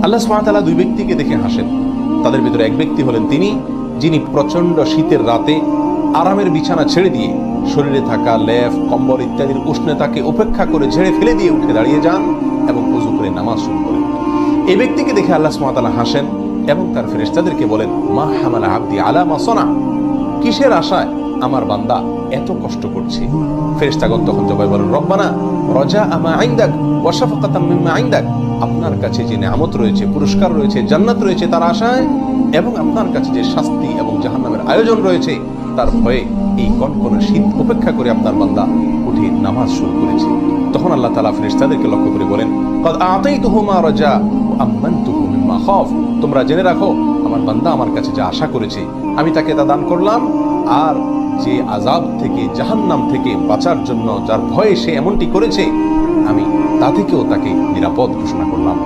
আল্লাহ সুবহানাহু ওয়া তাআলা দুই ব্যক্তিকে দেখে হাসেন। তাদের ভিতরে এক ব্যক্তি হলেন তিনি, যিনি প্রচন্ড শীতের রাতে আরামের বিছানা ছেড়ে দিয়ে শরীরে থাকা লেপ কম্বল ইত্যাদির উষ্ণতাকে উপেক্ষা করে ঝেড়ে ফেলে দিয়ে উঠে দাঁড়িয়ে যান এবং ওযু করে নামাজ শুরু করেন। এই ব্যক্তিকে দেখে আল্লাহ সুবহানাহু ওয়া তাআলা হাসেন এবং তার ফেরেশতাদেরকে বলেন, মা হামালা আবদি আলা মা সানা, কিসের আশায় আমার বান্দা এত কষ্ট করছে? ফেরেশতাগণ তখন জবাবে বলেন, রব্বানা রাজা আমা ইনদাক ওয়া শাফাকাতাম মিম্মা ইনদাক, আপনার কাছে যে নিয়ামত রয়েছে, পুরস্কার রয়েছে, জান্নাত রয়েছে তার আশায়, এবং আপনার কাছে যে শাস্তি এবং জাহান্নামের আয়োজন রয়েছে তার ভয়ে এই কনকনে শীত উপেক্ষা করে আপনার বান্দা উঠে নামাজ শুরু করেছে। তখন আল্লাহ তাআলা ফেরেশতাদেরকে লক্ষ্য করে বলেন, ক্বাদ আতাইতুহু মা রাজা ওয়া আমানতুহু মিম্মা খাফ, তোমরা জেনে রাখো আমার বান্দা আমার কাছে যা আশা করেছে আমি তাকে তা দান করলাম, আর যে আযাব থেকে জাহান্নাম থেকে বাঁচার জন্য যার ভয়ে সে এমনটি করেছে আমি তা থেকেও তাকে নিরাপদ ঘোষণা করলাম।